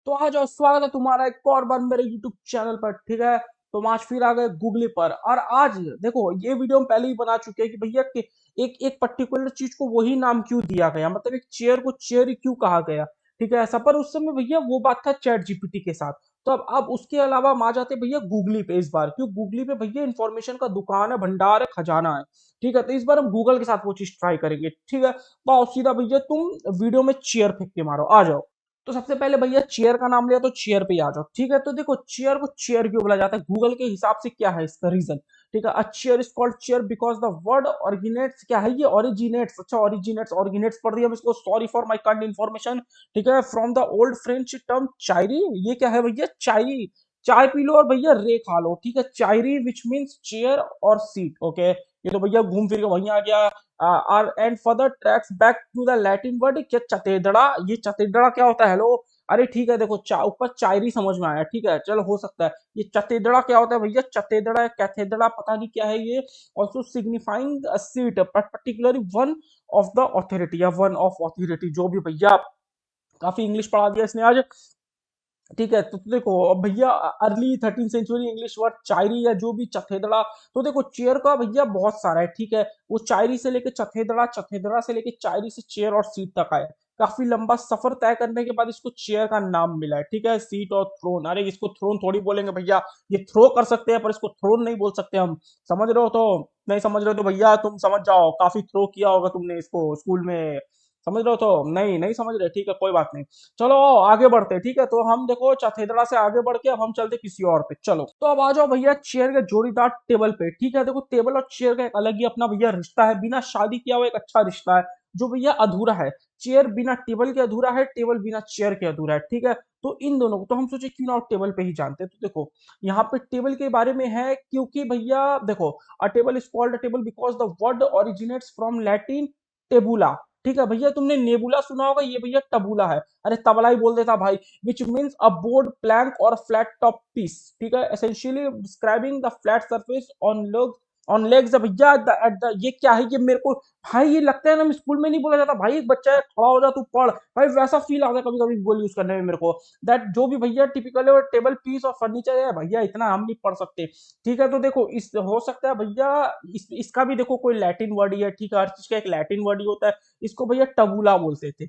तो आ जाओ, स्वागत है तुम्हारा एक और बार मेरे YouTube चैनल पर। ठीक है, तो आज फिर आ गए गूगली पर। और आज देखो, ये वीडियो हम पहले ही बना चुके हैं कि भैया कि एक एक पर्टिकुलर चीज को वही नाम क्यों दिया गया, मतलब एक चेयर को चेयर ही क्यों कहा गया। ठीक है, ऐसा। पर उस समय भैया वो बात था चैट जीपीटी के साथ। तो अब उसके अलावा हम आ जाते हैं भैया गूगली पे इस बार, क्यों गूगली पे भैया इन्फॉर्मेशन का दुकान है, भंडार है, खजाना है। ठीक है, तो इस बार हम गूगल के साथ वो चीज ट्राई करेंगे। ठीक है, तो आओ सीधा भैया तुम वीडियो में चेयर फेंक के मारो, आ जाओ। तो सबसे पहले भैया चेयर का नाम लिया तो चेयर पे ही आ जाओ। ठीक है, तो देखो चेयर को चेयर क्यों बोला जाता है गूगल के हिसाब से, क्या है इसका रीजन। ठीक है, a chair is called chair because the word originates, क्या है ये, ऑरिजिनेट्स, अच्छा ऑरिजिनेट्स, ऑरिजिनेट्स पढ़ दिया इसको, sorry for my kind information. ठीक है, from the old French term chaiere, ये क्या है भैया, चायरी, चाय पी लो और भैया रे खा लो। ठीक है, चायरी विच मीन्स चेयर और सीट। ओके, ये तो भैया घूम फिर के वहीं आ गया। Or and further tracks back to the Latin word, क्या चतेदड़ा, ये चतेदड़ा क्या होता है, हेलो। अरे ठीक है, देखो ऊपर चायरी समझ में आया, ठीक है चलो हो सकता है। ये चतेदड़ा क्या होता है भैया, चतेदड़ा कैथेदड़ा पता नहीं क्या है ये। Also signifying seat particularly one of the authority, या वन ऑफ ऑथोरिटी, जो भी भैया। काफी इंग्लिश पढ़ा दिया इसने आज। ठीक है, तो देखो अब भैया अर्ली 13 सेंचुरी इंग्लिश वर्ड चायरी, या जो भी चथेदड़ा। तो देखो चेयर का भैया बहुत सारा है। ठीक है, वो चायरी से लेके चथेदड़ा, चथेदड़ा से लेके चायरी से चेयर और सीट तक आया। काफी लंबा सफर तय करने के बाद इसको चेयर का नाम मिला है। ठीक है, सीट और थ्रोन, अरे इसको थ्रोन थोड़ी बोलेंगे भैया, ये थ्रो कर सकते हैं पर इसको थ्रोन नहीं बोल सकते हम। समझ रहे हो तो, नहीं समझ रहे हो तो भैया तुम समझ जाओ, काफी थ्रो किया होगा तुमने इसको स्कूल में। समझ रहे हो तो, नहीं नहीं समझ रहे, ठीक है कोई बात नहीं। चलो आओ आगे बढ़ते हैं। ठीक है, तो हम देखो चथेदड़ा से आगे बढ़ के अब हम चलते किसी और पे। चलो तो अब आ जाओ भैया चेयर के जोड़ीदार टेबल पे। ठीक है, देखो टेबल और चेयर का एक अलग ही अपना भैया रिश्ता है, बिना शादी किया हुआ एक अच्छा रिश्ता है, जो भैया अधूरा है। चेयर बिना टेबल के अधूरा है, टेबल बिना चेयर के अधूरा है। ठीक है, तो इन दोनों को तो हम सोचे क्यों ना टेबल पे ही जानते हैं। तो देखो यहाँ पे टेबल के बारे में है, क्योंकि भैया देखो, a table is called a table because the word originates from Latin tabula. ठीक है भैया, तुमने नेबुला सुना होगा, ये भैया टबूला है। अरे तबला ही बोल देता भाई। Which means a board plank और फ्लैट टॉप पीस। ठीक है, essentially describing the flat surface on legs भैया। एट द, ये क्या है ये मेरे को, भाई ये लगता है ना स्कूल में नहीं बोला जाता भाई, एक बच्चा है खड़ा हो जा तू पढ़, भाई वैसा फील आता है कभी कभी बोल यूज करने में मेरे को। दैट जो भी भैया टिपिकल है टेबल पीस और फर्नीचर है भैया, इतना हम नहीं पढ़ सकते। ठीक है, तो देखो इस हो सकता है भैया इसका भी देखो कोई लैटिन वर्ड ही है। ठीक है, हर चीज का एक लैटिन वर्ड ही होता है। इसको भैया टबूला बोलते थे,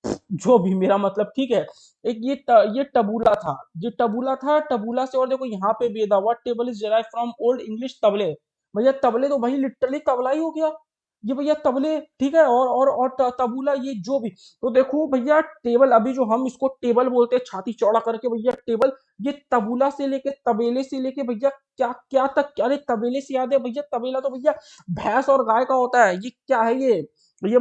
जो भी मेरा मतलब। ठीक है, एक ये टबूला था, ये टबूला था, टबूला से। और देखो यहाँ पे भी the word table is derive from old English तबले। भैया तबले तो भाई लिटरली तबला ही हो गया ये भैया, तबले। ठीक है, और तबूला, ये जो भी। तो देखो भैया टेबल, अभी जो हम इसको टेबल बोलते हैं छाती चौड़ा करके भैया टेबल, ये तबूला से लेके तबेले से लेके भैया क्या क्या तक। अरे तबेले से याद है भैया, तबेला तो भैया भैंस और गाय का होता है। ये क्या है ये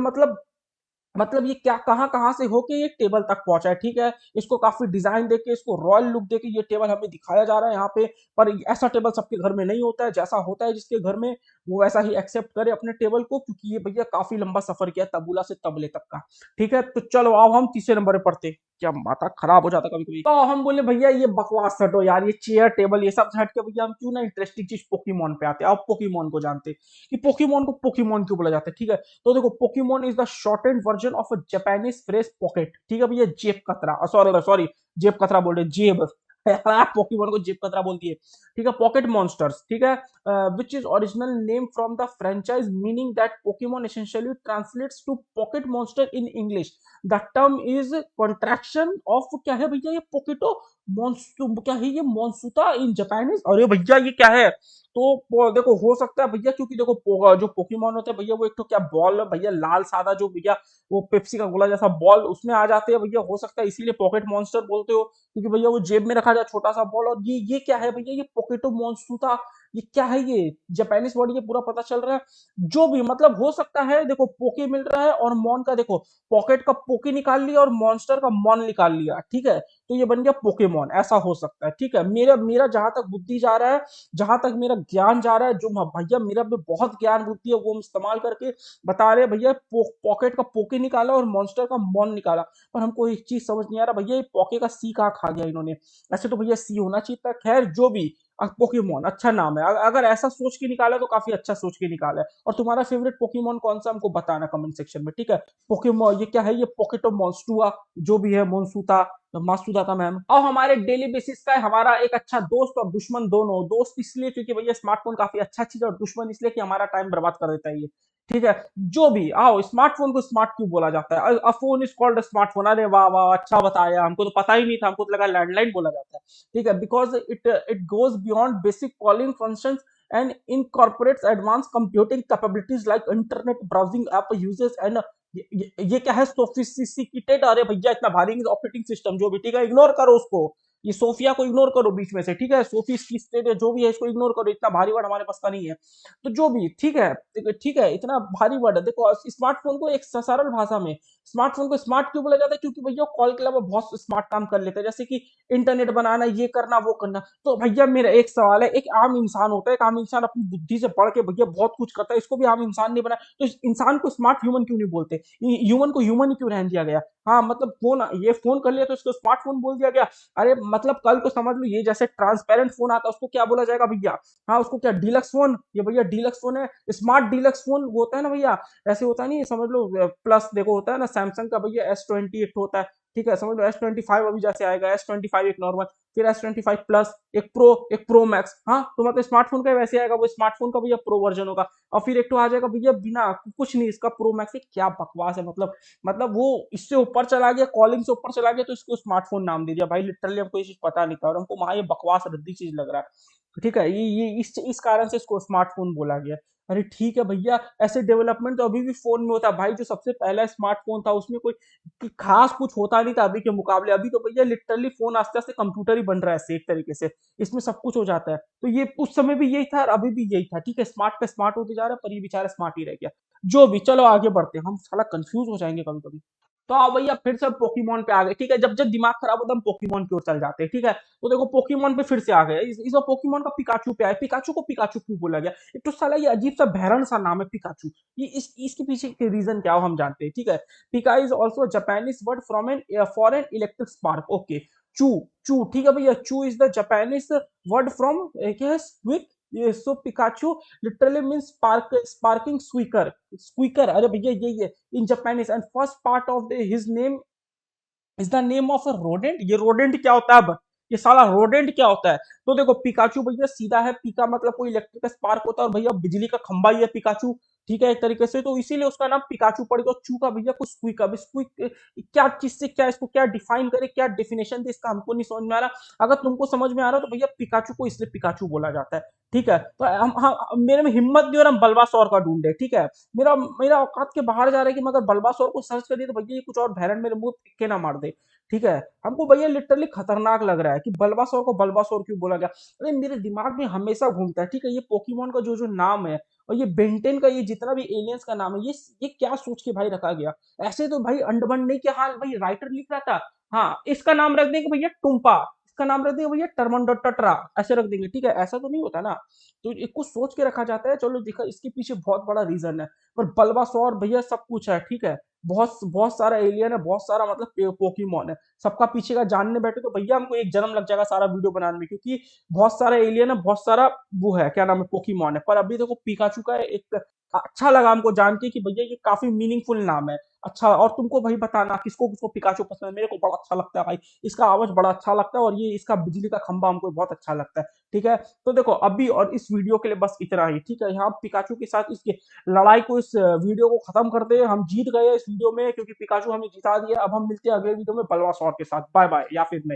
मतलब ये क्या कहाँ कहाँ से होके ये टेबल तक पहुंचा है। ठीक है, इसको काफी डिजाइन देके, इसको रॉयल लुक देके ये टेबल हमें दिखाया जा रहा है यहाँ पे। पर ऐसा टेबल सबके घर में नहीं होता है, जैसा होता है जिसके घर में वो वैसा ही एक्सेप्ट करे अपने टेबल को, क्योंकि ये भैया काफी लंबा सफर किया तबूला से तबले तक का। ठीक है, तो चलो अब हम तीसरे नंबर पे पढ़ते। क्या माथा खराब हो जाता कभी कभी। तो हम बोले भैया ये बकवास हटो यार, ये चेयर टेबल ये सब हट के भैया हम क्यों ना इंटरेस्टिंग चीज पोकेमोन पे आते हैं। अब पोकेमोन को जानते कि पोकेमोन को पोकेमोन क्यों बोला जाता है। ठीक है, तो देखो Pokemon is the shorted version of a Japanese phrase pocket. ठीक है भैया, जेब कतरा, सॉरी सॉरी, जेब कतरा बोल रहे, जेब पोकेमोन को जेब कतरा बोलती है। ठीक है, पॉकेट मॉन्स्टर्स। ठीक है, which is original name from the franchise, meaning that Pokemon essentially translates to pocket monster in English. The term is contraction of, क्या है भैया ये, पोकेटो मॉन्सू, क्या है ये, मॉन्सूता इन जापानीज। अरे भैया ये क्या है। तो देखो हो सकता है भैया, क्योंकि देखो जो पोकेमोन होते हैं भैया, वो एक तो क्या बॉल भैया, लाल सादा जो भैया, वो पेप्सी का गोला जैसा बॉल उसमें आ जाते हैं भैया। हो सकता है इसीलिए पॉकेट मॉन्स्टर बोलते हो, क्योंकि भैया वो जेब में रखा जाए छोटा सा बॉल। और ये क्या है भैया, ये पोकेटो मॉन्सूता, ये क्या है ये, जापानीज वर्ड, ये पूरा पता चल रहा है। जो भी मतलब हो सकता है, देखो पोके मिल रहा है और मॉन का देखो, पॉकेट का पोके निकाल लिया और मॉन्स्टर का मॉन निकाल लिया। ठीक है, तो ये बन गया पोकेमॉन, ऐसा हो सकता है। ठीक है, मेरा मेरा जहां तक बुद्धि जा रहा है, जहां तक मेरा ज्ञान जा रहा है, जो भैया मेरा में बहुत ज्ञान बुद्धि है वो हम इस्तेमाल करके बता रहे हैं भैया। पॉकेट का पोके निकाला और मॉन्स्टर का मॉन निकाला। पर हमको एक चीज समझ नहीं आ रहा भैया, ये पॉके का सी कहाँ खा गया इन्होंने। ऐसे तो भैया सी होना चाहिए था, खैर जो भी। पोकेमोन अच्छा नाम है, अगर ऐसा सोच के निकाला तो काफी अच्छा सोच के निकाला है। और तुम्हारा फेवरेट पोकेमोन कौन सा हमको बताना कमेंट सेक्शन में। ठीक है, पोकेमोन ये क्या है, ये पॉकेटो मॉन्स्टुआ जो भी है, मोन्सूता। मासूदाता मैम, और हमारे डेली बेसिस का हमारा एक अच्छा दोस्त और दुश्मन दोनों। दोस्त इसलिए क्योंकि भैया स्मार्टफोन काफी अच्छा चीज है, और दुश्मन इसलिए कि हमारा टाइम बर्बाद कर देता है ये। ठीक है, जो भी आओ, स्मार्टफोन को स्मार्ट क्यों बोला जाता है? अ फोन इज कॉल्ड स्मार्टफोन। अरे वाह वाह, अच्छा बताया, हमको तो पता ही नहीं था, हमको तो लगा लैंडलाइन बोला जाता है। ठीक है, because it goes beyond basic calling functions and incorporates advanced computing capabilities like internet browsing app uses and ये क्या है, सोफिस्टिकेटेड। अरे भैया इतना भारी ऑपरेटिंग सिस्टम जो भी, ठीक है, इग्नोर करो उसको, ये सोफिया को इग्नोर करो बीच में से। ठीक है, सोफिस्टिकेटेड जो भी है इसको इग्नोर करो, इतना भारी वर्ड हमारे पास का नहीं है। तो जो भी, ठीक है, ठीक है, इतना भारी वर्ड है। देखो स्मार्टफोन को एक सरल भाषा में, स्मार्टफोन को स्मार्ट क्यों बोला जाता है? क्योंकि भैया कॉल के अलावा बहुत स्मार्ट काम कर लेते हैं, जैसे कि इंटरनेट बनाना, ये करना वो करना। तो भैया मेरा एक सवाल है, एक आम इंसान होता है, एक आम इंसान अपनी बुद्धि से पढ़ के भैया बहुत कुछ करता है, इसको भी आम इंसान नहीं बना, तो इस इंसान को स्मार्ट ह्यूमन क्यों नहीं बोलते? ह्यूमन को ह्यूमन ही क्यों रहने दिया गया? हाँ मतलब फोन, ये फोन कर लिया तो इसको स्मार्टफोन बोल दिया गया। अरे मतलब कल को समझ लो ये जैसे ट्रांसपेरेंट फोन आता है उसको क्या बोला जाएगा भैया? हाँ उसको क्या, डीलक्स फोन? ये भैया डीलक्स फोन है, स्मार्ट डीलक्स फोन वो होता है ना भैया, ऐसे होता नहीं है, समझ लो प्लस देखो होता है ना सैमसंग का भैया S20 एक होता है। ठीक है, समझ लो S25 अभी जैसे आएगा, S25 एक नॉर्मल, फिर S25 प्लस, एक प्रो मैक्स। हाँ तो मतलब स्मार्टफोन का वैसे आएगा, वो स्मार्टफोन का भैया प्रो वर्जन होगा। और फिर एक तो आ जाएगा भैया बिना कुछ नहीं, इसका प्रो मैक्स। क्या बकवास है, मतलब वो इससे ऊपर चला गया, कॉलिंग से ऊपर चला गया, तो इसको स्मार्टफोन नाम दे दिया भाई। लिटरली हमको ये चीज पता नहीं था, और हमको वहां ये बकवास रद्दी चीज लग रहा है। ठीक है, ये इस कारण से इसको स्मार्टफोन बोला गया। अरे ठीक है भैया, ऐसे डेवलपमेंट तो अभी भी फोन में होता है भाई। जो सबसे पहला स्मार्टफोन था उसमें कोई खास कुछ होता नहीं था अभी के मुकाबले। अभी तो भैया लिटरली फोन आस्ते आस्ते कंप्यूटर ही बन रहा है एक तरीके से, इसमें सब कुछ हो जाता है। तो ये उस समय भी यही था और अभी भी यही था। ठीक है, स्मार्ट पे स्मार्ट होते जा रहा है, पर ये बेचारा स्मार्ट ही रह गया। जो भी, चलो आगे बढ़ते हैं, हम साला कंफ्यूज हो जाएंगे कभी कभी। तो आओ भैया फिर से पोकेमोन पे आ गए। ठीक है, जब जब दिमाग खराब होता है हम पोकेमोन की ओर चल जाते हैं। ठीक है, तो देखो पोकेमोन पे फिर से आ गए। इस बार पोकेमोन का पिकाचू पे आए। पिकाचू को पिकाचू क्यों बोला गया? एक तो साला ये अजीब सा भैरन सा नाम है पिकाचू। ये इसके पीछे के रीजन क्या हो हम जानते हैं। ठीक है, pika is also Japanese word from an for an electric spark. Okay, chu, chu ठीक है भैया, chu is the Japanese word from क्या है, स्क्विक। ये so Pikachu literally mean sparking squeaker. Squeaker, अरे भैया यही है in Japanese. And first part of his name is the name of a rodent. ये रोडेंट क्या होता है अब? ये साला रोडेंट क्या होता है? तो देखो पिकाचू भैया सीधा है, पिका मतलब कोई इलेक्ट्रिक स्पार्क होता है, और भैया बिजली का खंबा ही है पिकाचू। ठीक है, एक तरीके से तो इसीलिए उसका नाम पिकाचू पड़ गया। चू का भैया कुछ स्क्विक, अब स्क्विक क्या चीज से, क्या इसको क्या डिफाइन करे, क्या डेफिनेशन दे, इसका हमको नहीं समझ में आ रहा। अगर तुमको समझ में आ रहा हो तो भैया पिकाचू को इसलिए पिकाचू बोला जाता है। ठीक है, तो हम मेरे में हिम्मत नहीं हो रहा, हम बल्बासौर का ढूंढे। ठीक है, मेरा मेरा औकात के बाहर जा रहा है कि मैं अगर बल्बासौर को सर्च कर दिया तो भैया ये कुछ और भैरन मेरे मुंह के ना मार दे। ठीक है, हमको भैया लिटरली खतरनाक लग रहा है कि बल्बासौर को बल्बासौर क्यों बोला गया। अरे मेरे दिमाग में हमेशा घूमता है। ठीक है, ये पोकेमोन का जो जो नाम है, और ये बेंटेन का, ये जितना भी एलियंस का नाम है, ये क्या सोच के भाई रखा गया? ऐसे तो भाई अंडबंड नहीं, क्या हाल भाई राइटर लिख रहा था। हाँ इसका नाम रख देंगे भैया टुम्पा, इसका नाम रख देंगे भैया टर्मंडो टटरा, ऐसे रख देंगे। ठीक है, ऐसा तो नहीं होता ना, तो इसको सोच के रखा जाता है। चलो देखा, इसके पीछे बहुत बड़ा रीजन है। पर बल्बासौर भैया सब कुछ है। ठीक है, बहुत बहुत सारा एलियन है, बहुत सारा मतलब पोकेमोन है, सबका पीछे का जानने बैठे तो भैया हमको एक जन्म लग जाएगा सारा वीडियो बनाने में, क्योंकि बहुत सारा एलियन है, बहुत सारा वो है, क्या नाम है, पोकेमोन है। पर अभी देखो पिकाचू का एक अच्छा लगा हमको जान के कि भैया ये काफी मीनिंगफुल नाम है। अच्छा, और तुमको भाई बताना किसको किसको पिकाचू पसंद है। मेरे को बड़ा अच्छा लगता है भाई, इसका आवाज बड़ा अच्छा लगता है, और ये इसका बिजली का खंबा हमको बहुत अच्छा लगता है। ठीक है, तो देखो अभी और इस वीडियो के लिए बस इतना ही। ठीक है, यहाँ पिकाचू के साथ इसके लड़ाई को, इस वीडियो को खत्म करते हैं। हम जीत गए इस वीडियो में क्योंकि पिकाचू हमें जिता दिया। अब हम मिलते हैं अगले वीडियो में बलवासौर के साथ। बाय बाय, या फिर नहीं।